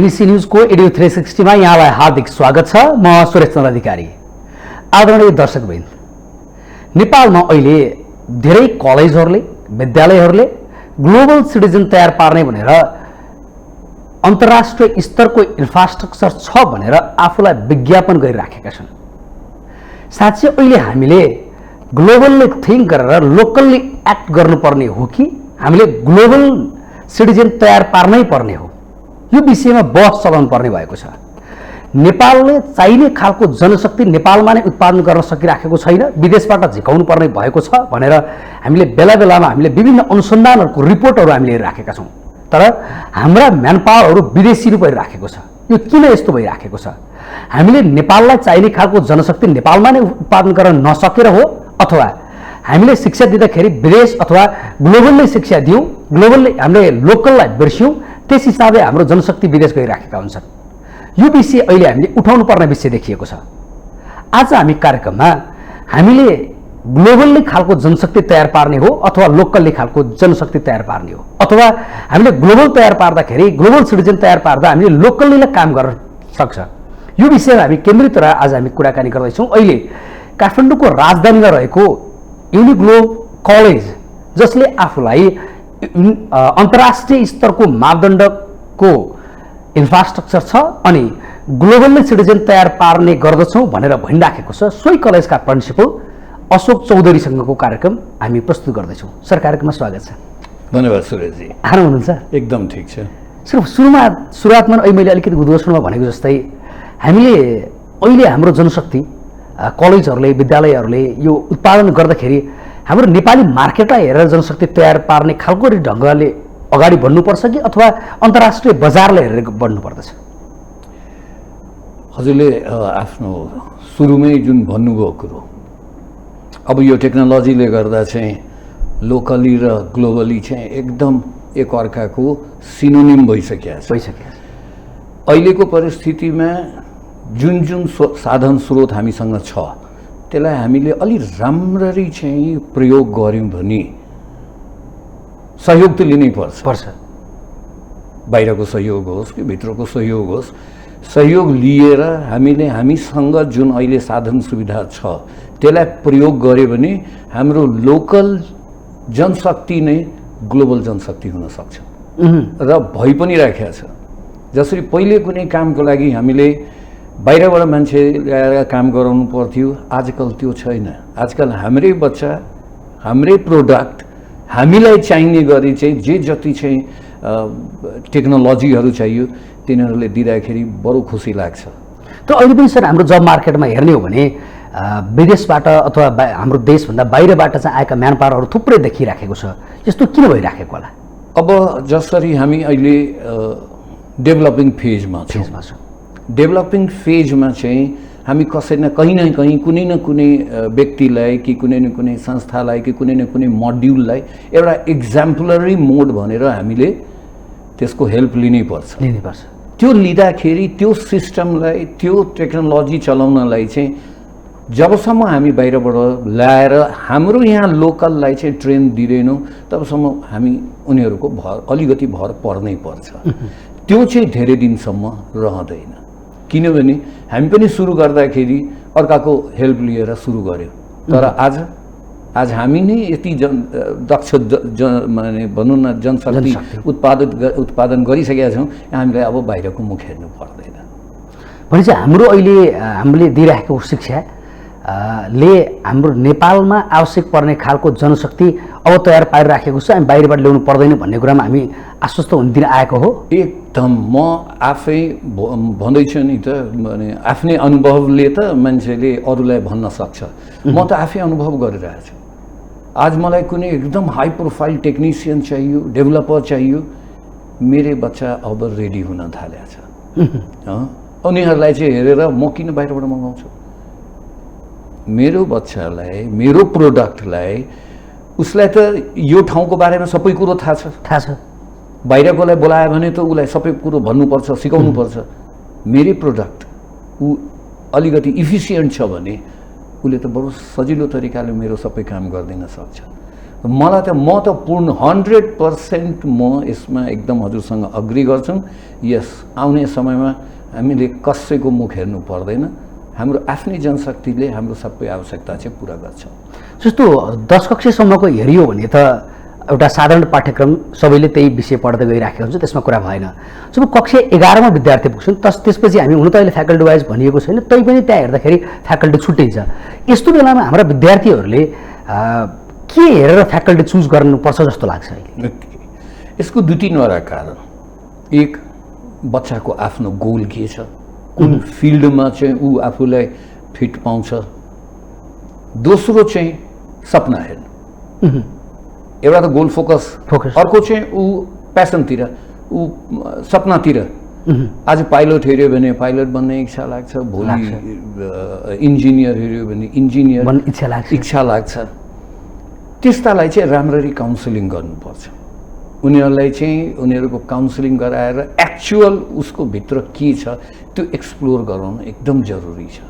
ABC न्यूजको audio 360 मा यहाँलाई हार्दिक स्वागत छ। म सुरेश चन्द्र अधिकारी। आदरणीय दर्शकवृन्द, नेपालमा अहिले धेरै कलेजहरूले विद्यालयहरूले ग्लोबल सिटिजन तयार पार्ने भनेर अन्तर्राष्ट्रिय स्तरको इन्फ्रास्ट्रक्चर छ भनेर आफूलाई विज्ञापन गरिराखेका छन्। साँच्चै अहिले हामीले ग्लोबलले थिङ्क गरेर लोकल्ली एक्ट गर्नुपर्ने हो कि हामीले ग्लोबल सिटिजन तयार पार्नै पर्ने हो, यो विषयमा बहस चलाउनु पर्ने भएको छ। नेपालले चाहिने खालको जनशक्ति नेपालमा नै उत्पादन गर्न सकिराखेको छैन, विदेशबाट झिकाउनु पर्ने भएको छ भनेर हामीले बेला बेलामा हामीले विभिन्न अनुसन्धानहरूको रिपोर्टहरू हामीले हेरिराखेका छौँ। तर हाम्रा म्यानपावरहरू विदेशी रूप भइराखेको छ। यो किन यस्तो भइराखेको छ? हामीले नेपाललाई चाहिने खालको जनशक्ति नेपालमा नै उत्पादन गर्न नसकेर हो, अथवा हामीले शिक्षा दिँदाखेरि विदेश अथवा ग्लोबलले शिक्षा दियौँ, ग्लोबलले हामीले लोकललाई बिर्स्यौँ, त्यस हिसाबले हाम्रो जनशक्ति विदेश गइराखेका हुन्छन्। यो विषय अहिले हामीले उठाउनु पर्ने विषय देखिएको छ। आज हामी कार्यक्रममा हामीले ग्लोबल्ली खालको जनशक्ति तयार पार्ने हो अथवा लोकल्ली खालको जनशक्ति तयार पार्ने हो, अथवा हामीले ग्लोबल तयार पार्दाखेरि ग्लोबल सिटिजन तयार पार्दा हामीले लोकल्लीलाई काम गर्न सक्छ, यो विषयमा हामी केन्द्रित रहेर आज हामी कुराकानी गर्दैछौँ। अहिले काठमाडौँको राजधानीमा रहेको युनिग्लोब कलेज, जसले आफूलाई अन्तर्राष्ट्रिय स्तरको मापदण्डको इन्फ्रास्ट्रक्चर छ अनि ग्लोबल्ली सिटिजन तयार पार्ने गर्दछौँ भनेर भनिराखेको छ, सोही कलेजका प्रिन्सिपल अशोक चौधरीसँगको कार्यक्रम हामी प्रस्तुत गर्दैछौँ। सर, कार्यक्रममा स्वागत छ। धन्यवाद सुरेशजी। आराम हुनुहुन्छ? एकदम ठिक छ। सर, सुरुवातमा अहिले मैले अलिकति उद्घोषणमा भनेको जस्तै हामीले अहिले हाम्रो जनशक्ति कलेजहरूले विद्यालयहरूले यो उत्पादन गर्दाखेरि हाम्रो नेपाली मार्केटलाई हेरेर जनशक्ति तयार पार्ने खालको ढङ्गले अगाडि बढ्नुपर्छ कि अथवा अन्तर्राष्ट्रिय बजारले हेरेर बढ्नुपर्दछ? हजुरले आफ्नो सुरुमै जुन भन्नुभयो कुरो, अब यो टेक्नोलोजीले गर्दा चाहिँ लोकली र ग्लोबली चाहिँ एकदम एकअर्काको सिनोनिम भइसकेको छ। अहिलेको परिस्थितिमा जुन जुन साधन स्रोत हामीसँग छ त्यसलाई हामीले अलि राम्ररी चाहिँ प्रयोग गऱ्यौँ भने सहयोग त लिनै पर्छ। बाहिरको सहयोग होस् कि भित्रको सहयोग होस्, सहयोग लिएर हामीले हामीसँग जुन अहिले साधन सुविधा छ त्यसलाई प्रयोग गऱ्यो भने हाम्रो लोकल जनशक्ति नै ग्लोबल जनशक्ति हुन सक्छ र भइ पनि राखेको छ। जसरी पहिले कुनै कामको लागि हामीले बाहिरबाट मान्छे ल्याएर काम गराउनु पर्थ्यो, आजकल त्यो छैन। आजकल हाम्रै बच्चा, हाम्रै प्रोडक्ट हामीलाई चाहिने गरी चाहिँ जे जति चाहिँ टेक्नोलोजीहरू चाहियो तिनीहरूले दिँदाखेरि बडो खुसी लाग्छ। त अहिले पनि सर हाम्रो जब मार्केटमा हेर्ने हो भने विदेशबाट अथवा हाम्रो देशभन्दा बाहिरबाट चाहिँ आएका म्यानपावरहरू थुप्रै देखिराखेको छ। यस्तो किन भइराखेको होला? अब जसरी हामी अहिले डेभलपिङ फेजमा छौँ, डेभलपिङ फेजमा चाहिँ हामी कसै न कहीँ कुनै न कुनै व्यक्तिलाई कि कुनै न कुनै संस्थालाई कि कुनै न कुनै मोड्युललाई एउटा एक्जाम्पलरी मोड भनेर हामीले त्यसको हेल्प लिनै पर्छ। त्यो लिँदाखेरि त्यो सिस्टमलाई, त्यो टेक्नोलोजी चलाउनलाई चाहिँ जबसम्म हामी बाहिरबाट ल्याएर हाम्रो यहाँ लोकललाई चाहिँ ट्रेन दिँदैनौँ तबसम्म हामी उनीहरूको अलिकति भर पर्नै पर्छ। त्यो चाहिँ धेरै दिनसम्म रहँदैन, किनभने हामी पनि सुरु गर्दाखेरि अर्काको हेल्प लिएर सुरु गऱ्यौँ। तर आज हामी नै यति दक्ष माने भनौँ न जनशक्ति उत्पादन गरिसकेका छौँ, हामीलाई अब बाहिरको मुख हेर्नु पर्दैन। भनेपछि हाम्रो अहिले हामीले दिइरहेको शिक्षा ले हाम्रो नेपालमा आवश्यक पर्ने खालको जनशक्ति अब तयार पारिराखेको छ, हामी बाहिरबाट ल्याउनु पर्दैन भन्ने कुरामा हामी आश्वस्त हुन दिन आएको हो। एकदम म आफै भन्दैछु नि त, भने आफ्नै अनुभवले त मान्छेले अरूलाई भन्न सक्छ। म त आफै अनुभव गरिरहेको छु। आज मलाई कुनै एकदम हाई प्रोफाइल टेक्निसियन चाहियो, डेभलपर चाहियो, मेरो बच्चा अब रेडी हुन थालेको छ। उनीहरूलाई चाहिँ हेरेर म किन बाहिरबाट मगाउँछु? मेरो बच्चालाई, मेरो प्रोडक्टलाई, उसलाई त यो ठाउँको बारेमा सबै कुरो थाहा छ। बाहिरकोलाई बोलायो भने त उसलाई सबै कुरो भन्नुपर्छ, सिकाउनुपर्छ। मेरो प्रोडक्ट ऊ अलिकति इफिसियन्ट छ भने उसले त बडो सजिलो तरिकाले मेरो सबै काम गरिदिन सक्छ। मलाई त म त पूर्ण 100% म यसमा एकदम हजुरसँग अग्री गर्छु। यस आउने समयमा हामीले कसैको मुख हेर्नु पर्दैन, हाम्रो आफ्नै जनशक्तिले हाम्रो सबै आवश्यकता चाहिँ पुरा गर्छ। जस्तो 10 कक्षासम्मको हेरियो भने त एउटा साधारण पाठ्यक्रम सबैले त्यही विषय पढ्दै गइराखेको हुन्छ, त्यसमा कुरा भएन। जब कक्षा 11मा विद्यार्थी पुग्छन् त्यसपछि हामी हुन त अहिले फ्याकल्टी वाइज भनिएको छैन, तैपनि त्यहाँ हेर्दाखेरि फ्याकल्टी छुट्टिन्छ। यस्तो बेलामा हाम्रा विद्यार्थीहरूले के हेरेर फ्याकल्टी चुज गर्नुपर्छ जस्तो लाग्छ अहिले? यसको 2-3वटा कारण। एक, बच्चाको आफ्नो गोल के छ, कुन फिल्डमा चाहिँ ऊ आफूलाई फिट पाउँछ। दोस्रो चाहिँ सपना हेर्नु, एउटा त गोल फोकस, अर्को चाहिँ ऊ प्यासनतिर, ऊ सपनातिर। आज पाइलट हेऱ्यो भने पाइलट बन्ने इच्छा लाग्छ, भोलि इन्जिनियर हेऱ्यो भने इन्जिनियर इच्छा लाग्छ। त्यस्तालाई चाहिँ राम्ररी काउन्सिलिङ गर्नुपर्छ। उनीहरूलाई चाहिँ उनीहरूको काउन्सिलिङ गराएर एक्चुअल उसको भित्र के छ त्यो एक्सप्लोर गराउनु एकदम जरुरी छ।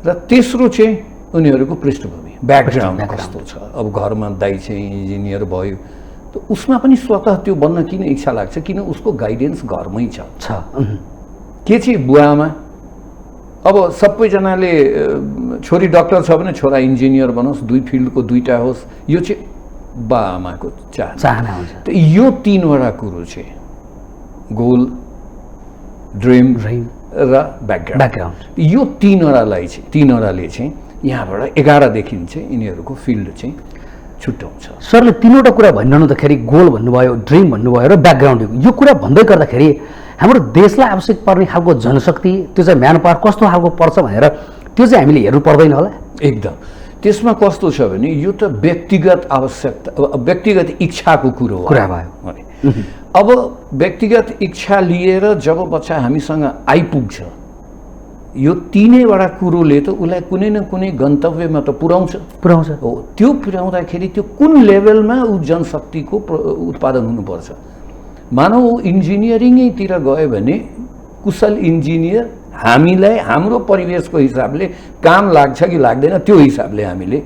र तेस्रो चाहिँ उनीहरूको पृष्ठभूमि, ब्याकग्राउन्ड कस्तो छ। अब घरमा दाइ चाहिँ इन्जिनियर भयो त उसमा पनि स्वतः त्यो बन्न किन इच्छा लाग्छ, किन उसको गाइडेन्स घरमै छ। के चाहिँ बुवाआमा, अब सबैजनाले छोरी डक्टर छ भने छोरा इन्जिनियर बनोस्, दुई फिल्डको दुईटा होस्, यो चाहिँ बाआमाको चाहना हुन्छ। त यो 3वटा कुरो चाहिँ गोल, ड्रिम र ब्याकग्राउन्ड, यो 3वटाले चाहिँ यहाँबाट 11देखि चाहिँ यिनीहरूको फिल्ड चाहिँ छुट्याउँछ। सरले 3वटा कुरा भनिरहँदाखेरि गोल भन्नुभयो, ड्रिम भन्नुभयो र ब्याकग्राउन्ड, यो कुरा भन्दै गर्दाखेरि हाम्रो देशलाई आवश्यक पर्ने खालको जनशक्ति, त्यो चाहिँ म्यान पावर कस्तो खालको पर्छ भनेर त्यो चाहिँ हामीले हेर्नु पर्दैन होला? एकदम। त्यसमा कस्तो छ भने यो त व्यक्तिगत आवश्यकता, व्यक्तिगत इच्छाको कुरो भयो। अब व्यक्तिगत इच्छा लिएर जब बच्चा हामीसँग आइपुग्छ, यो 3वटा कुरोले त उसलाई कुनै न कुनै गन्तव्यमा त पुर्याउँछ हो। त्यो पुर्याउँदाखेरि त्यो कुन लेभलमा ऊ जनशक्तिको उत्पादन हुनुपर्छ। मानव ऊ इन्जिनियरिङैतिर गयो भने कुशल इन्जिनियर हामीलाई हाम्रो परिवेशको हिसाबले काम लाग्छ कि लाग्दैन त्यो हिसाबले हामीले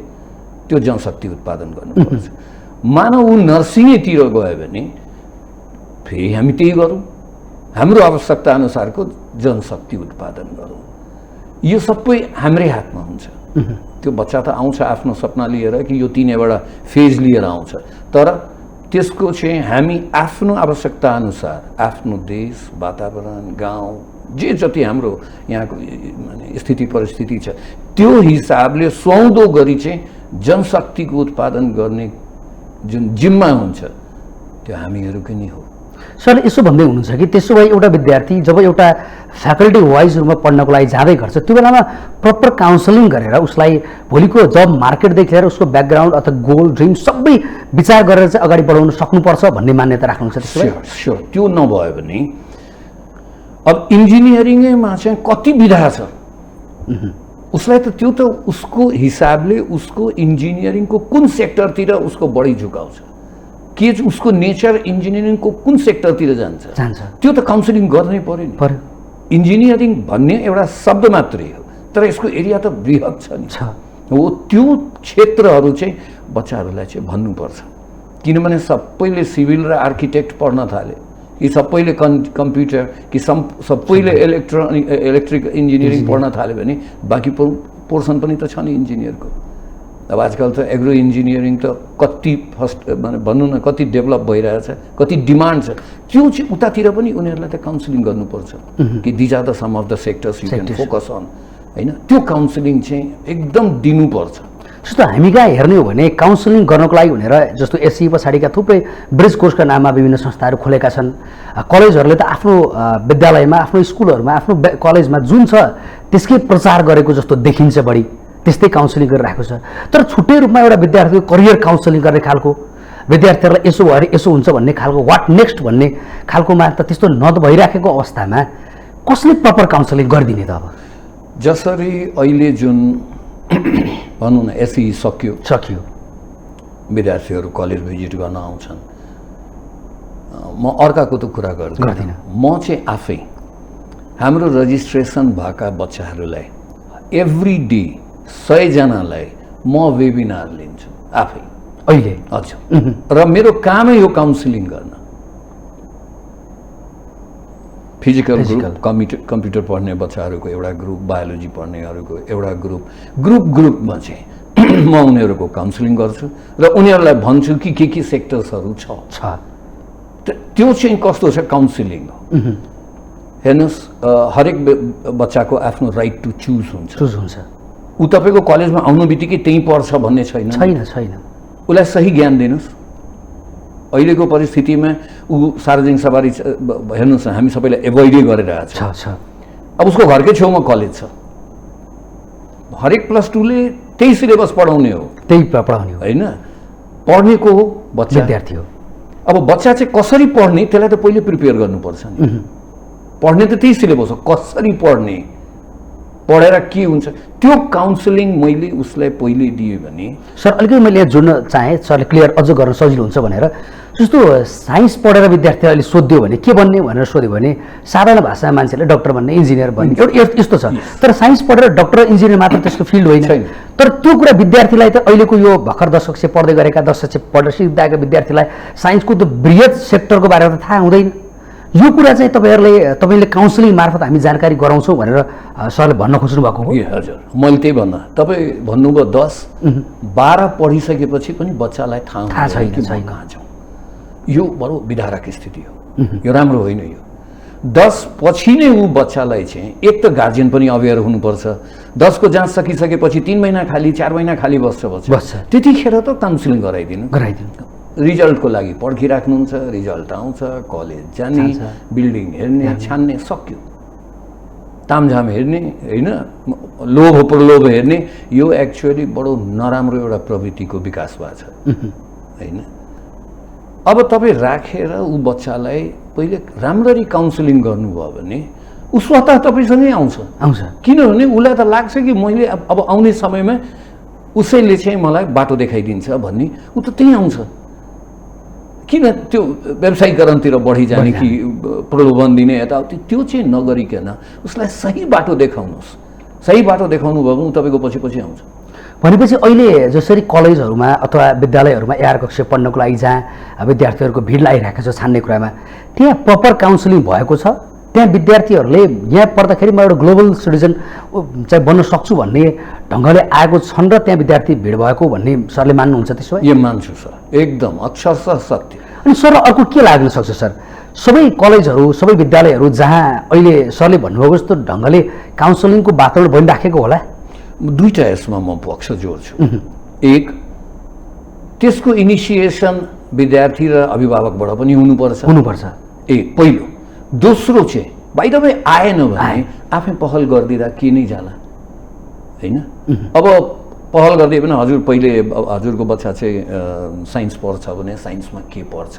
त्यो जनशक्ति उत्पादन गर्नुपर्छ। मानव ऊ नर्सिङैतिर गयो भने फेरि हामी त्यही गरौँ, हाम्रो आवश्यकता अनुसारको जनशक्ति उत्पादन गरौँ। यो सबै हाम्रै हातमा हुन्छ। त्यो बच्चा त आउँछ आफ्नो सपना लिएर कि यो 3वटा फेज लिएर आउँछ, तर त्यसको चाहिँ हामी आफ्नो आवश्यकता अनुसार आफ्नो देश, वातावरण, गाउँ, जे जति हाम्रो यहाँको स्थिति परिस्थिति छ त्यो हिसाबले सुहाउँदो गरी चाहिँ जनशक्तिको उत्पादन गर्ने जुन जिम्मा हुन्छ त्यो हामीहरूकै नै हो। सर यसो भन्दै हुनुहुन्छ कि त्यसो भए एउटा विद्यार्थी जब एउटा फ्याकल्टी वाइज रूपमा पढ्नको लागि जाँदै गर्छ त्यो बेलामा प्रपर काउन्सलिङ गरेर उसलाई भोलिको जब मार्केटदेखि लिएर उसको ब्याकग्राउन्ड अथवा गोल, ड्रिम सबै विचार गरेर चाहिँ अगाडि बढाउन सक्नुपर्छ भन्ने मान्यता राख्नुहुन्छ? त्यसो भए स्योर त्यो नभयो भने अब इन्जिनियरिङमा चाहिँ कति विधा छ, उसलाई त त्यो त उसको हिसाबले उसको इन्जिनियरिङको कुन सेक्टरतिर उसको बढी झुकाउँछ, के उसको नेचर इन्जिनियरिङको कुन सेक्टरतिर जान्छ त्यो त काउन्सिलिङ गर्नै पर्यो नि। इन्जिनियरिङ भन्ने एउटा शब्द मात्रै हो, तर यसको एरिया त बृहत छ नि हो। त्यो क्षेत्रहरू चाहिँ बच्चाहरूलाई चाहिँ भन्नुपर्छ, किनभने सबैले सिभिल र आर्किटेक्ट पढ्न थाले कि सबैले कम्प्युटर कि सबैले इलेक्ट्रिक इन्जिनियरिङ पढ्न थाल्यो भने बाँकी पोर्सन पनि त छ नि इन्जिनियरको। अब आजकल त एग्रो इन्जिनियरिङ त कति भनौँ न कति डेभलप भइरहेछ, कति डिमान्ड छ, त्यो चाहिँ उतातिर पनि उनीहरूलाई त काउन्सिलिङ गर्नुपर्छ कि these are the some of the sectors you can focus on, होइन? त्यो काउन्सिलिङ चाहिँ एकदम दिनुपर्छ। जस्तो हामी कहाँ हेर्ने हो भने काउन्सिलिङ गर्नको लागि भनेर जस्तो एससी पछाडिका थुप्रै ब्रिज कोर्सका नाममा विभिन्न संस्थाहरू खोलेका छन्। कलेजहरूले त आफ्नो विद्यालयमा, आफ्नो स्कुलहरूमा, आफ्नो कलेजमा जुन छ त्यसकै प्रचार गरेको जस्तो देखिन्छ, बढी त्यस्तै काउन्सिलिङ गरिरहेको छ। तर छुट्टै रूपमा एउटा विद्यार्थीको करियर काउन्सिलिङ गर्ने खालको, विद्यार्थीहरूलाई यसो भएर यसो हुन्छ भन्ने खालको, वाट नेक्स्ट भन्ने खालकोमा त त्यस्तो भइराखेको अवस्थामा कसले प्रपर काउन्सिलिङ गरिदिने त? अब जसरी अहिले जुन भनौँ न एसई सकियो, विद्यार्थीहरू कलेज भिजिट गर्न आउँछन्, म अर्काको त कुरा गर्दिनँ, म चाहिँ आफै हाम्रो रजिस्ट्रेसन भएका बच्चाहरूलाई एभ्री डे 100 जनालाई म वेबिनार लिन्छु आफै। अहिले हजुर र मेरो कामै हो काउन्सिलिङ गर्न फिजिकल ग्रुप कम्प्युटर पढ्ने बच्चाहरूको एउटा ग्रुप बायोलोजी पढ्नेहरूको एउटा ग्रुपमा चाहिँ म उनीहरूको काउन्सिलिङ गर्छु र उनीहरूलाई भन्छु कि के सेक्टर्सहरू छ त्यो चाहिँ कस्तो छ काउन्सिलिङ हो हेर्नुहोस् हरेक बच्चाको आफ्नो राइट टु चुज हुन्छ ऊ तपाईँको कलेजमा आउनु बित्तिकै त्यहीँ पढ्छ भन्ने छैन उसलाई सही ज्ञान दिनुहोस् अहिलेको परिस्थितिमा ऊ सार्वजनिक सवारी हेर्नुहोस् न हामी सबैलाई एभोइडै गरिरहेको छ अब उसको घरकै छेउमा कलेज छ हरेक +2ले त्यही सिलेबस पढाउने हो होइन पढ्नेको हो बच्चा विद्यार्थी हो अब बच्चा चाहिँ कसरी पढ्ने त्यसलाई त पहिले प्रिपेयर गर्नुपर्छ नि पढ्ने त त्यही सिलेबस हो कसरी पढ्ने पढेर के हुन्छ त्यो काउन्सिलिङ मैले उसलाई पहिले दिएँ भने सर अलिकति मैले यहाँ जोड्न चाहेँ सरले क्लियर अझ गर्न सजिलो हुन्छ भनेर जस्तो साइन्स पढेर विद्यार्थीलाई अहिले सोध्यो भने के बन्ने भनेर सोध्यो भने साधारण भाषामा मान्छेले डक्टर बन्ने इन्जिनियर बन्ने एउटा यस्तो छ तर साइन्स पढेर डक्टर इन्जिनियर मात्र त्यसको फिल्ड होइन तर त्यो कुरा विद्यार्थीलाई त अहिलेको यो भर्खर दशक से पढ्दै गरेका दशक से पढेर सिक्दाका विद्यार्थीलाई साइन्सको त बृहत सेक्टरको बारेमा त थाहा हुँदैन यो कुरा चाहिँ तपाईँले काउन्सिलिङ मार्फत हामी जानकारी गराउँछौँ भनेर सरले भन्न खोज्नु भएको हो हजुर मैले त्यही भन्न तपाईँ भन्नुभयो 10-12 पढिसकेपछि पनि बच्चालाई थाहा छैन कि म कहाँ जाउँ यो बडो विदारक स्थिति हो यो राम्रो होइन यो 10 पछि नै ऊ बच्चालाई चाहिँ एक त गार्जियन पनि अवेयर हुनुपर्छ 10 को जाँच सकिसकेपछि 3 महिना खाली 4 महिना खाली बस्छ त्यतिखेर त काउन्सिलिङ गराइदिनु रिजल्टको लागि पर्खिराख्नुहुन्छ रिजल्ट आउँछ कलेज जाने बिल्डिङ हेर्ने छान्ने सक्यो तामझाम हेर्ने होइन लोभ प्रलोभ हेर्ने यो एक्चुअली बडो नराम्रो एउटा प्रवृत्तिको विकास भएको छ होइन अब तपाईँ राखेर ऊ बच्चालाई पहिले राम्ररी काउन्सिलिङ गर्नुभयो भने ऊ स्वतः तपाईँसँगै आउँछ किनभने उसलाई त लाग्छ कि मैले अब आउने समयमा उसैले चाहिँ मलाई बाटो देखाइदिन्छ भन्ने ऊ त त्यहीँ आउँछ किन त्यो व्यवसायीकरणतिर बढी जाने कि प्रलोभन दिने यताउति त्यो चाहिँ नगरिकन उसलाई सही बाटो देखाउनुहोस् सही बाटो देखाउनु भयो भने तपाईँको पछि आउँछ भनेपछि अहिले जसरी कलेजहरूमा अथवा विद्यालयहरूमा एआर कक्षा पढ्नको लागि जहाँ विद्यार्थीहरूको भिड लागिरहेको छ छान्ने कुरामा त्यहाँ प्रपर काउन्सिलिङ भएको छ त्यहाँ विद्यार्थीहरूले यहाँ पढ्दाखेरि म एउटा ग्लोबल सिटिजन चाहिँ बन्न सक्छु भन्ने ढङ्गले आएको छन् र त्यहाँ विद्यार्थी भिड भएको भन्ने सरले मान्नुहुन्छ त्यसो भए यो मान्छु सर एकदम अक्षरशः सत्य अनि सर अर्को के लाग्न सक्छ सर सबै कलेजहरू सबै विद्यालयहरू जहाँ अहिले सरले भन्नुभएको जस्तो ढङ्गले काउन्सिलिङको वातावरण बनिराखेको होला दुईटा यसमा म पक्ष जोड्छु एक त्यसको इनिसिएसन विद्यार्थी र अभिभावकबाट पनि हुनुपर्छ एक पहिलो दोस्रो चाहिँ बाइ द वे आएन भने आफै पहल गरिदिँदा के नै जाला होइन अब पहल गरिदियो भने हजुर पहिले हजुरको बच्चा चाहिँ साइन्स पढ्छ भने साइन्समा के पढ्छ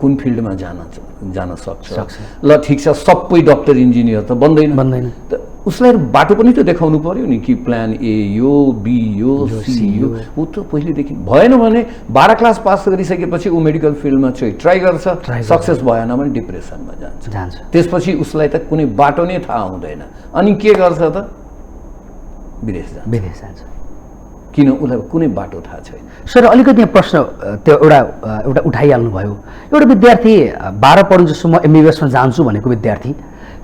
कुन फिल्डमा जान सक्छ ल ठिक छ सबै डक्टर इन्जिनियर त बन्दैन त उसलाई बाटो पनि त देखाउनु पर्यो नि कि प्लान ए यो बी यो सी यो ऊ त पहिलेदेखि भएन भने 12 क्लास पास गरिसकेपछि ऊ मेडिकल फिल्डमा चाहिँ ट्राई गर्छ सक्सेस भएन भने डिप्रेसनमा जान्छ त्यसपछि उसलाई त कुनै बाटो नै थाहा हुँदैन अनि के गर्छ त विदेश जान्छ किन उसलाई कुनै बाटो थाहा छैन सर अलिकति यहाँ प्रश्न त्यो एउटा उठाइहाल्नु भयो एउटा विद्यार्थी 12 पढ्नु जस्तो म एमबिबिएसमा जान्छु भनेको विद्यार्थी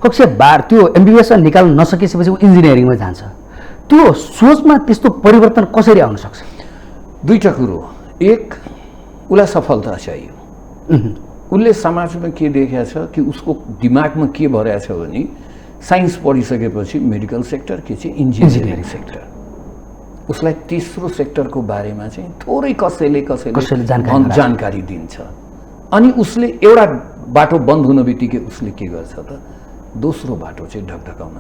कक्षा 12 त्यो एमबिबिएस निकाल्न नसकेपछि ऊ इन्जिनियरिङमा जान्छ त्यो सोचमा त्यस्तो परिवर्तन कसरी आउन सक्छ दुईटा कुरो एक उसलाई सफलता चाहियो उसले समाजमा के देखेको छ कि उसको दिमागमा के भरेको छ भने साइन्स पढिसकेपछि मेडिकल सेक्टर के चाहिँ इन्जिनियरिङ सेक्टर उसलाई तेस्रो सेक्टरको बारेमा चाहिँ थोरै कसैले जानकारी दिन्छ अनि उसले एउटा बाटो बन्द हुन बित्तिकै उसले के गर्छ त दोस्रो बाटो चाहिँ ढकढकाउन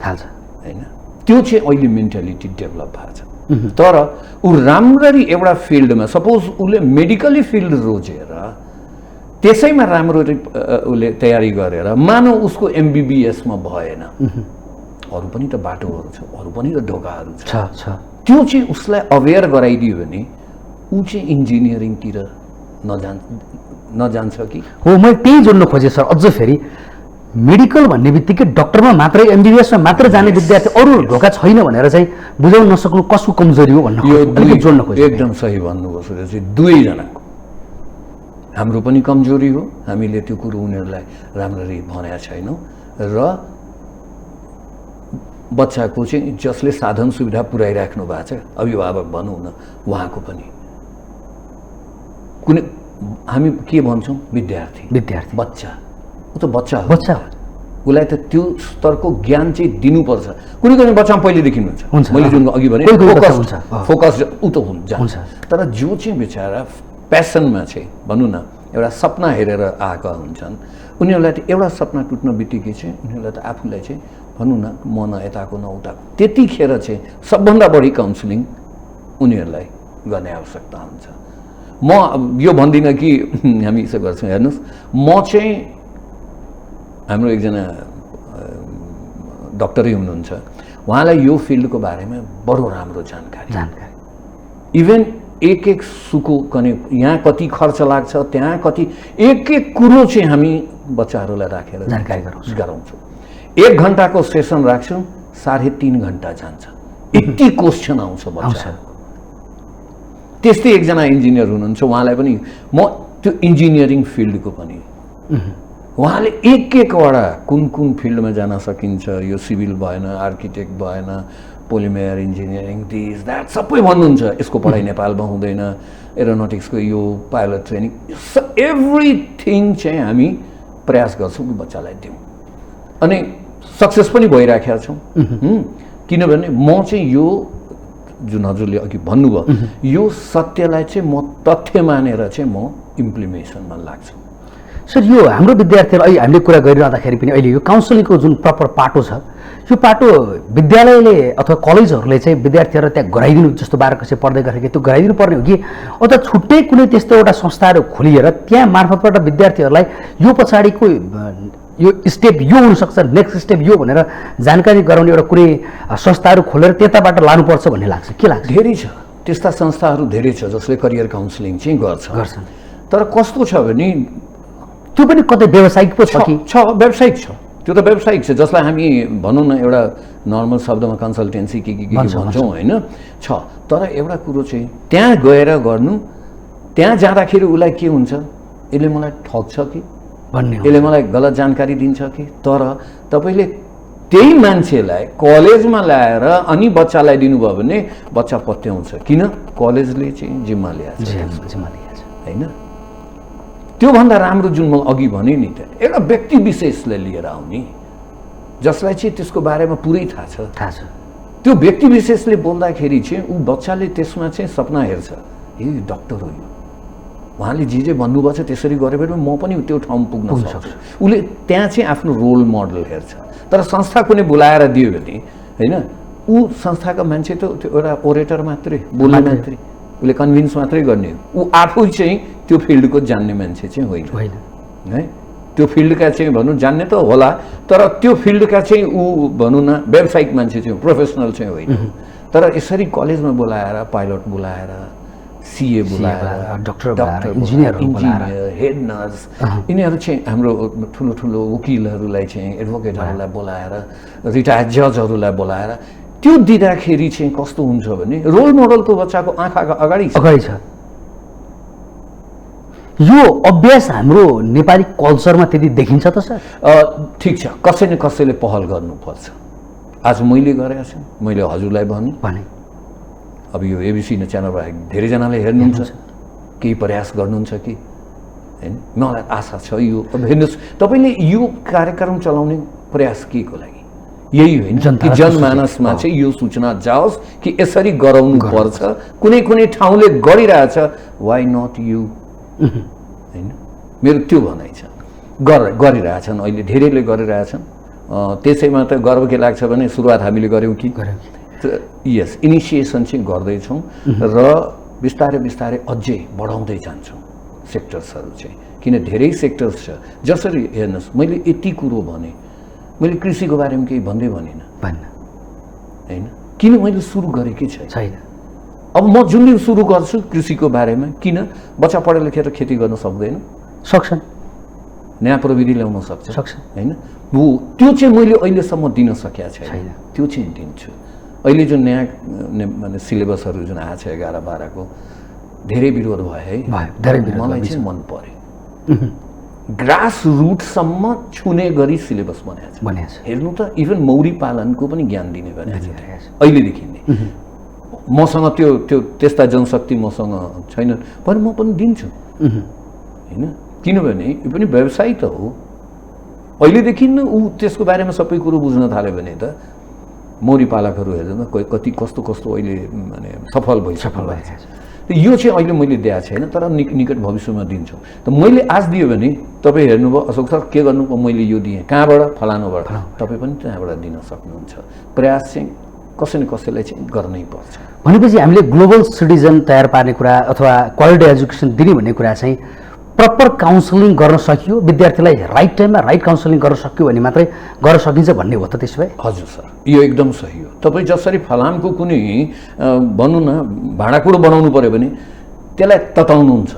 थाल्छ हैन त्यो चाहिँ अहिले मेन्टालिटी डेभलप भएको छ तर ऊ राम्ररी एउटा फिल्डमा सपोज उसले मेडिकली फिल्ड रोजेर त्यसैमा राम्ररी उसले तयारी गरेर मानौ उसको एमबिबिएसमा भएन अरू पनि त बाटोहरू छ अरू पनि त ढोकाहरू छ त्यो चाहिँ उसलाई अवेयर गराइदियो भने ऊ चाहिँ इन्जिनियरिङतिर नजान्छ कि हो मैले त्यही जोड्न खोजेँ सर अझ फेरि मेडिकल भन्ने बित्तिकै डक्टरमा मात्रै एमबिबिएसमा मात्रै जाने विद्यार्थी अरू ढोका छैन भनेर चाहिँ बुझाउन नसक्नु कसको कमजोरी हो भन्न यो अलिकति जोड्न खोजेँ। एकदम सही भन्नुभयो सुरेशजी, दुवैजनाको हाम्रो पनि कमजोरी हो, हामीले त्यो कुरो उनीहरूलाई राम्ररी भनेका छैनौँ र बच्चाको चाहिँ जसले साधन सुविधा पुर्याइराख्नु भएको छ अभिभावक भनौँ न उहाँको पनि कुनै हामी के भन्छौँ विद्यार्थी बच्चा, ऊ त बच्चा हो, उसलाई त त्यो स्तरको ज्ञान चाहिँ दिनुपर्छ। कुनै कुनै बच्चामा पहिलेदेखि हुन्छ, मैले जुन अघि भने फोकस ऊ त हुन्छ, तर जो चाहिँ बिचरा प्यासनमा चाहिँ भनौँ न एउटा सपना हेरेर आएका हुन्छन्, उनीहरूलाई त एउटा सपना टुट्न बित्तिकै चाहिँ उनीहरूलाई त आफूलाई चाहिँ भनौँ न म न यताको न उताको, त्यतिखेर चाहिँ सबभन्दा बढी काउन्सिलिङ उनीहरूलाई गर्ने आवश्यकता हुन्छ। म यो भन्दिनँ कि हामी यसो गर्छौँ, हेर्नुहोस् म चाहिँ हाम्रो एकजना डक्टरै हुनुहुन्छ, उहाँलाई यो फिल्डको बारेमा बडो राम्रो जानकारी इभन एक सुको कने यहाँ कति खर्च लाग्छ, त्यहाँ कति एक कुरो चाहिँ हामी बच्चाहरूलाई राखेर जानकारी गराउँछौँ। 1 घन्टाको सेसन राख्छौँ, 3.5 घन्टा जान्छ, यति क्वेसन आउँछ बच्चाहरूको। त्यस्तै एकजना इन्जिनियर हुनुहुन्छ, उहाँलाई पनि म त्यो इन्जिनियरिङ फिल्डको पनि उहाँले एकवटा कुन फिल्डमा जान सकिन्छ, यो सिभिल भएन, आर्किटेक्ट भएन, पोलिमेयर इन्जिनियरिङ दिस द्याट सबै भन्नुहुन्छ, यसको पढाइ नेपालमा हुँदैन, एरोनोटिक्सको यो पाइलट ट्रेनिङ एभ्रिथिङ चाहिँ हामी प्रयास गर्छौँ कि बच्चालाई दिउँ अनि सक्सेस पनि भइराखेका छौँ। किनभने म चाहिँ यो जुन हजुरले अघि भन्नुभयो यो सत्यलाई चाहिँ म तथ्य मानेर चाहिँ म इम्प्लिमेसनमा लाग्छु। सर, यो हाम्रो विद्यार्थीहरू अहिले हामीले कुरा गरिरहँदाखेरि पनि अहिले यो काउन्सिलिङको जुन प्रपर पाटो छ, यो पाटो विद्यालयले अथवा कलेजहरूले चाहिँ विद्यार्थीहरूलाई त्यहाँ गराइदिनु, जस्तो 12 कक्षा पढ्दै गरेको त्यो गराइदिनु पर्ने हो कि अथवा छुट्टै कुनै त्यस्तो एउटा संस्थाहरू खोलिएर त्यहाँ मार्फतबाट विद्यार्थीहरूलाई यो पछाडिको यो स्टेप यो हुनसक्छ, नेक्स्ट स्टेप यो भनेर जानकारी गराउने एउटा कुनै संस्थाहरू खोलेर त्यताबाट लानुपर्छ भन्ने लाग्छ, के लाग्छ? धेरै छ त्यस्ता संस्थाहरू, धेरै छ जसले करियर काउन्सिलिङ चाहिँ गर्छन्। तर कस्तो छ भने त्यो पनि कतै व्यावसायिक पो छ कि? व्यावसायिक छ, त्यो त व्यावसायिक छ, जसलाई हामी भनौँ न एउटा नर्मल शब्दमा कन्सल्टेन्सी के भन्छौँ होइन, छ। तर एउटा कुरो चाहिँ त्यहाँ गएर गर्नु, त्यहाँ जाँदाखेरि उसलाई के हुन्छ, यसले मलाई ठग्छ कि भन्ने, यसले मलाई गलत जानकारी दिन्छ कि। तर तपाईँले त्यही मान्छेलाई कलेजमा ल्याएर अनि बच्चालाई दिनुभयो भने बच्चा पत्याउँछ, किन कलेजले चाहिँ जिम्मा ल्याएको छ होइन। त्योभन्दा राम्रो जुन म अघि भने नि त एउटा व्यक्ति विशेषलाई लिएर आउने, जसलाई चाहिँ त्यसको बारेमा पुरै थाहा छ, त्यो व्यक्ति विशेषले बोल्दाखेरि चाहिँ ऊ बच्चाले त्यसमा चाहिँ सपना हेर्छ, ए डक्टर हो यो, उहाँले जे भन्नुभएको छ त्यसरी गरे भने म पनि त्यो ठाउँमा पुग्न सक्छु। उसले त्यहाँ चाहिँ आफ्नो रोल मोडल हेर्छ। तर संस्था कुनै बोलाएर दियो भने होइन, ऊ संस्थाका मान्छे त त्यो एउटा ओरेटर मात्रै, बोल्ने मात्रै, उसले कन्भिन्स मात्रै गर्ने, ऊ आफू चाहिँ त्यो फिल्डको जान्ने मान्छे चाहिँ होइन है। त्यो फिल्डका चाहिँ भनौँ जान्ने त होला, तर त्यो फिल्डका चाहिँ ऊ भनौँ न व्यावसायिक मान्छे चाहिँ प्रोफेसनल चाहिँ होइन। तर यसरी कलेजमा बोलाएर, पाइलट बोलाएर, सिए बोलाएर, डक्टर इन्जिनियर, हेड नर्स, यिनीहरू चाहिँ हाम्रो ठुलो ठुलो वकिलहरूलाई चाहिँ एडभोकेटहरूलाई बोलाएर, रिटायर्ड जजहरूलाई बोलाएर त्यो दिँदाखेरि चाहिँ कस्तो हुन्छ भने रोल मोडल त बच्चाको आँखाको अगाडि छ। यो अभ्यास हाम्रो नेपाली कल्चरमा त्यति देखिन्छ त सर? ठिक छ, कसै न कसैले पहल गर्नुपर्छ। आज मैले गरेको छु, मैले हजुरलाई भने अब यो एबिसी च्यानलबाट धेरैजनाले हेर्नुहुन्छ, केही प्रयास गर्नुहुन्छ कि होइन? मलाई आशा छ यो हेर्नुहोस्, तपाईँले यो कार्यक्रम चलाउने प्रयास के को लागि? यही होइन कि जनमानसमा चाहिँ यो सूचना जाओस् कि यसरी गराउनु पर्छ, कुनै कुनै ठाउँले गरिरहेछ, वाइ नट यु होइन? मेरो त्यो भनाइ छ, गरिरहेछन्, अहिले धेरैले गरिरहेछन्। त्यसैमा त गर्व के लाग्छ भने सुरुवात हामीले गऱ्यौँ कि यस इनिसिएसन चाहिँ गर्दैछौँ र बिस्तारै बिस्तारै अझै बढाउँदै जान्छौँ सेक्टर्सहरू चाहिँ, किन धेरै सेक्टर्स छ। जसरी हेर्नुहोस्, मैले यति कुरो भने, मैले कृषिको बारेमा केही भन्दै भनिनँ होइन, किन मैले सुरु गरेकै छैन। अब म जुन दिन सुरु गर्छु कृषिको बारेमा, किन बच्चा पढेर लेखेर खेती गर्न सक्दैन? सक्छन्, नयाँ प्रविधि ल्याउन सक्छ सक्छ। होइन वो त्यो चाहिँ मैले अहिलेसम्म दिन सकेको छैन छैन। त्यो चाहिँ दिन्छु अहिले जुन नयाँ माने सिलेबसहरू जुन आएको छ 11-12 को धेरै विरोध भयो है भयो, धेरै विरोध मलाई भयो, चाहिँ मन पर्यो ग्रास रुटसम्म छुने गरी सिलेबस बनाएको छ बनिएको छ। हेर्नु त इभन मौरी पालनको पनि ज्ञान दिने भनेको छ दिइरहेको छ। अहिलेदेखि नै मसँग त्यो त्यो त्यस्ता जनशक्ति मसँग छैन भने म पनि दिन्छु होइन किनभने यो पनि व्यवसाय त हो अहिलेदेखि नै ऊ त्यसको बारेमा सबै कुरो बुझ्न थाल्यो भने त मौरी पालकहरू हेर्दैन कति कस्तो कस्तो अहिले माने सफल भइसक्नु भएको छ यो चाहिँ अहिले मैले दिएको छैन तर निकट भविष्यमा दिन्छु त मैले आज दियो भने तपाईँ हेर्नुभयो अशोक सर के गर्नुभयो मैले यो दिएँ कहाँबाट फलानुबाट तपाईँ पनि त्यहाँबाट दिन सक्नुहुन्छ प्रयास चाहिँ कसै न कसैलाई चाहिँ गर्नै पर्छ भनेपछि हामीले ग्लोबल सिटिजन तयार पार्ने कुरा अथवा क्वालिटी एजुकेसन दिने भन्ने कुरा चाहिँ प्रपर काउन्सिलिङ गर्न सकियो विद्यार्थीलाई राइट टाइममा राइट काउन्सिलिङ गर्न सक्यो भने मात्रै गर्न सकिन्छ भन्ने हो त त्यसो भए हजुर सर यो एकदम सही हो तपाईँ जसरी फलामको कुनै भनौँ न भाँडाकुँडो बनाउनु पर्यो भने त्यसलाई तताउनुहुन्छ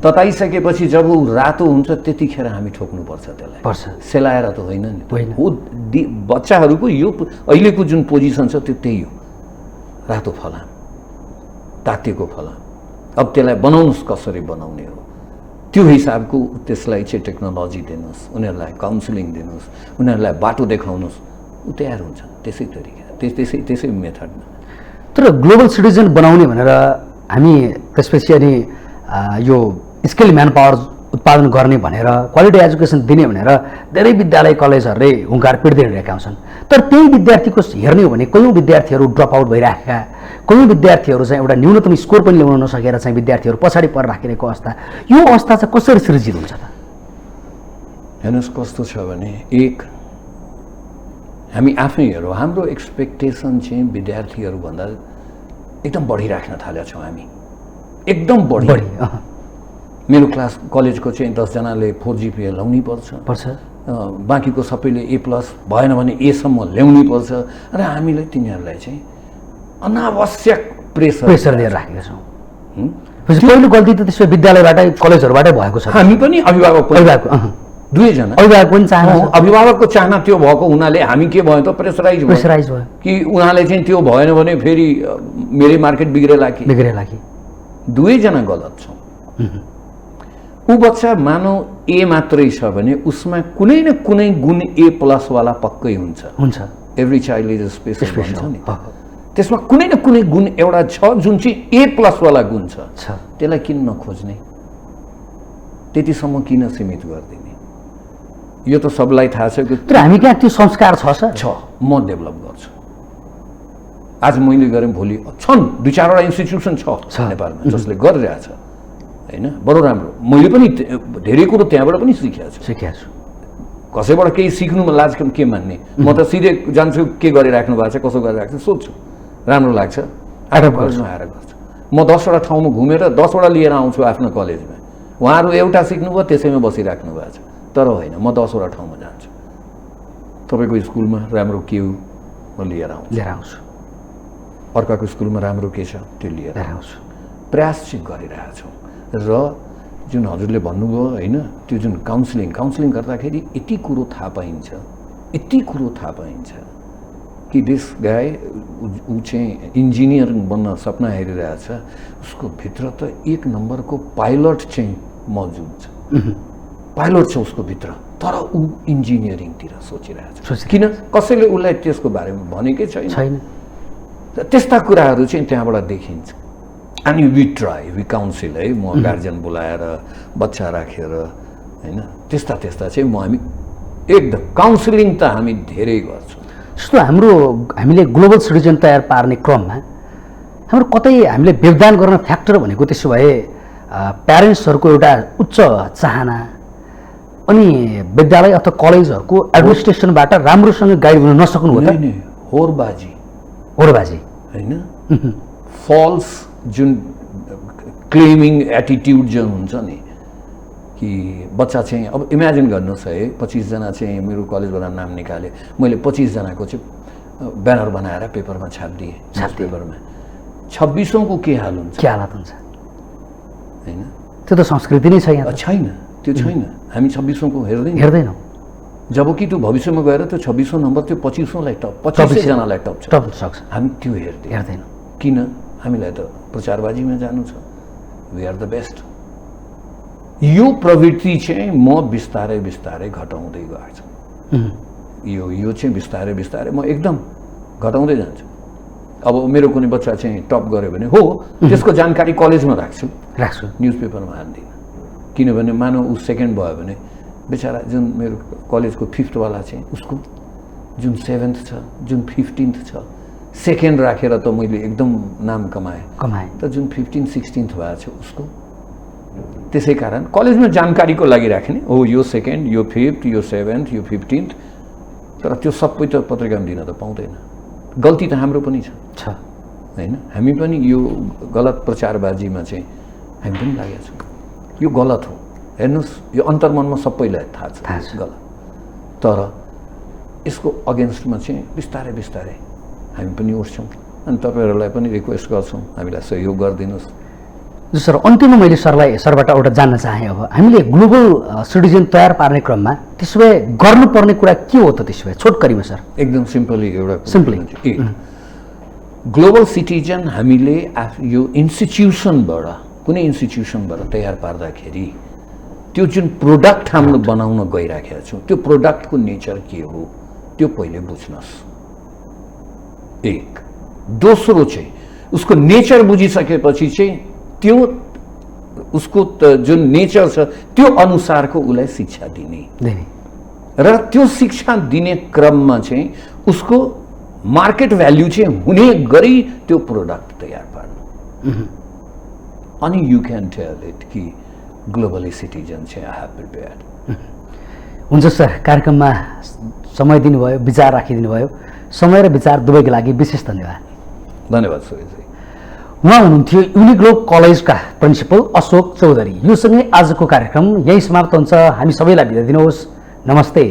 तताइसकेपछि जब ऊ रातो हुन्छ त्यतिखेर हामी ठोक्नुपर्छ त्यसलाई पर्छ सेलाएर त होइन नि होइन। हो बच्चाहरूको यो अहिलेको जुन पोजिसन छ त्यो त्यही हो रातो फलाम तातेको फलाम अब त्यसलाई बनाउनुहोस् कसरी बनाउने हो त्यो हिसाबको त्यसलाई चाहिँ टेक्नोलोजी दिनुहोस् उनीहरूलाई काउन्सिलिङ दिनुहोस् उनीहरूलाई बाटो देखाउनुहोस् ऊ तयार हुन्छ त्यसै तरिका त्यसै मेथडमा तर ग्लोबल सिटिजन बनाउने भनेर हामी त्यसपछि अनि यो स्किल म्यान पावर उत्पादन गर्ने भनेर क्वालिटी एजुकेसन दिने भनेर धेरै विद्यालय कलेजहरूले हुङ्कार पिट्दै हिँडिरहेका हुन्छन् तर त्यही विद्यार्थीको हेर्ने हो भने कयौँ विद्यार्थीहरू ड्रप आउट भइरहेका कयौँ विद्यार्थीहरू चाहिँ एउटा न्यूनतम स्कोर पनि ल्याउन नसकेर चाहिँ विद्यार्थीहरू पछाडि पर राखिरहेको अवस्था यो अवस्था चाहिँ कसरी सृजित हुन्छ त हेर्नुहोस् कस्तो छ भने एक हामी आफै हेरौँ हाम्रो एक्सपेक्टेसन चाहिँ विद्यार्थीहरूभन्दा एकदम बढिराख्न थालेका छौँ हामी एकदम बढी मेरो क्लास कलेजको चाहिँ 10 जनाले 4 GPA ल्याउनै पर्छ बाँकीको सबैले A+ भएन भने A सम्म ल्याउनै पर्छ र हामीले तिनीहरूलाई चाहिँ अनावश्यक प्रेसर दिएर राखेका छौँ पहिलो गल्ती त त्यसो विद्यालयबाटै कलेजहरूबाटै भएको छ हामी पनि अभिभावक दुवैजना अभिभावक पनि चाहना अभिभावकको चाहना त्यो भएको हुनाले हामी के भयो त प्रेसराइज भयो कि उनीहरूले चाहिँ त्यो भएन भने फेरि मेरै मार्केट बिग्रेला कि दुवैजना गलत छौँ ऊ बच्चा मानौ A मात्रै छ भने उसमा कुनै न कुनै गुण A+ वाला पक्कै हुन्छ एभ्री चाइल्ड इज स्पेशल भन्छ नि त्यसमा कुनै न कुनै गुण एउटा छ जुन चाहिँ A+ वाला गुण छ त्यसलाई किन नखोज्ने त्यतिसम्म किन सीमित गरिदिने यो त सबलाई थाहा छ कि तर हामी कहाँ त्यो संस्कार छ म डेभलप गर्छु आज मैले गरेँ भोलि छन् 2-4वटा इन्स्टिट्युसन छ नेपालमा जसले गरिरहेछ होइन बडो राम्रो मैले पनि धेरै कुरो त्यहाँबाट पनि सिकेको छु कसैबाट केही सिक्नुमा लाज के मान्ने म त सिधै जान्छु के गरिराख्नु भएको छ कसो गरिराख्छु सोध्छु राम्रो लाग्छ आएर गर्छु म 10वटा ठाउँमा घुमेर 10वटा लिएर आउँछु आफ्नो कलेजमा उहाँहरू एउटा सिक्नुभयो त्यसैमा बसिराख्नु भएको छ तर होइन म 10वटा ठाउँमा जान्छु तपाईँको स्कुलमा राम्रो के हो म लिएर आउँछु अर्काको स्कुलमा राम्रो के छ त्यो लिएर आउँछु प्रयास चाहिँ गरिरहेको छौँ र जुन हजुरले भन्नुभयो होइन त्यो जुन काउन्सिलिङ गर्दाखेरि यति कुरो थाहा पाइन्छ कि दिस गाई ऊ चाहिँ इन्जिनियर बन्न सपना हेरिरहेछ उसको भित्र त 1 नम्बरको पाइलट चाहिँ मौजुद छ पाइलट छ उसको भित्र तर ऊ इन्जिनियरिङतिर सोचिरहेछ किन कसैले उसलाई त्यसको बारेमा भनेकै छैन त्यस्ता कुराहरू चाहिँ त्यहाँबाट देखिन्छ अनि वी काउन्सिल है म गार्जियन बोलाएर बच्चा राखेर होइन त्यस्ता चाहिँ हामी एकदम काउन्सिलिङ त हामी धेरै गर्छौँ जस्तो हामीले ग्लोबल सिटिजन तयार पार्ने क्रममा हाम्रो कतै हामीले योगदान गर्न फ्याक्टर भनेको त्यसो भए प्यारेन्ट्सहरूको एउटा उच्च चाहना अनि विद्यालय अथवा कलेजहरूको एडमिनिस्ट्रेसनबाट राम्रोसँग गाइड गर्न नसक्नु हो त होरबाजी होइन फल्स जुन क्लेमिङ एटिट्युड जुन हुन्छ नि कि बच्चा चाहिँ अब इमेजिन गर्नुहोस् है 25 जना चाहिँ मेरो कलेजबाट नाम निकाले मैले 25 जनाको चाहिँ ब्यानर बनाएर पेपरमा छापिदिएँ पेपरमा 26औं को के हाल हुन्छ होइन होइन त्यो त संस्कृति नै छैन त्यो छैन। हामी 26औं को हेर्दैनौँ। जबकि त्यो भविष्यमा गएर त्यो 26औं नम्बर त्यो 25औंलाई टप 25 जनालाई टप सक्छ। हामी त्यो हेर्दैनौँ। किन? हामीलाई त प्रचारबाजीमा जानु छ। We are the best. यो प्रवृत्ति चाहिँ म बिस्तारै बिस्तारै घटाउँदै गएको छु। यो चाहिँ बिस्तारै बिस्तारै म एकदम घटाउँदै जान्छु। अब मेरो कुनै बच्चा चाहिँ टप गर्यो भने हो त्यसको जानकारी कलेजमा राख्छु, न्युजपेपरमा हाल्दिनँ। किनभने मानव ऊ सेकेन्ड भयो भने बेचारा जुन मेरो कलेजको 5th वाला चाहिँ उसको जुन 7th छ, जुन 15th छ, सेकेन्ड राखेर त मैले एकदम नाम कमाएँ। त जुन 15th 16th भएको छ उसको त्यसै कारण कलेजमा जानकारीको लागि राख्ने हो, यो सेकेन्ड, यो 5th, यो 7th, यो 15th। तर त्यो सबै त पत्रिकामा दिन त पाउँदैन। गल्ती त हाम्रो पनि छ हैन? हामी पनि यो गलत प्रचारबाजीमा चाहिँ हामी पनि लागेका छौँ। यो गलत हो। हेर्नुहोस्, यो अन्तर्मनमा सबैलाई थाहा छ गलत। तर यसको अगेन्स्टमा चाहिँ बिस्तारै बिस्तारै हामी पनि उठ्छौँ। अनि तपाईँहरूलाई पनि रिक्वेस्ट गर्छौँ हामीलाई सहयोग गरिदिनुहोस्। सर, अन्तिममा मैले सरबाट एउटा जान्न चाहेँ। अब हामीले ग्लोबल सिटिजन तयार पार्ने क्रममा त्यसो भए गर्नुपर्ने कुरा के हो त? त्यसो भए छोटकरीमा सर एकदम सिम्पली ग्लोबल सिटिजन हामीले यो इन्स्टिट्युसनबाट, कुनै इन्स्टिट्युसनबाट तयार पार्दाखेरि त्यो जुन प्रोडक्ट हाम्रो बनाउन गइराखेका छौँ त्यो प्रोडक्टको नेचर के हो त्यो पहिले बुझ्नुहोस्। एक। दोस्रो चाहिँ उसको नेचर बुझिसकेपछि चाहिँ त्यो उसको जुन नेचर छ त्यो अनुसारको उसलाई शिक्षा दिने र त्यो शिक्षा दिने क्रममा चाहिँ उसको मार्केट भ्याल्यु चाहिँ हुने गरी त्यो प्रोडक्ट तयार पार्नु। अनि यु क्यान टेल इट कि ग्लोबली सिटिजन चाहिँ आई हेभ प्रिपेयर्ड। हुन्छ सर, कार्यक्रममा समय दिनुभयो, विचार राखिदिनु भयो। समय र विचार दुवैको लागि विशेष धन्यवाद। धन्यवाद सुरेशजी। उहाँ हुनुहुन्थ्यो युनिग्लोब कलेजका प्रिन्सिपल अशोक चौधरी। यो सँगै आजको कार्यक्रम यही समाप्त हुन्छ। हामी सबैलाई बिदा दिनुहोस्। नमस्ते।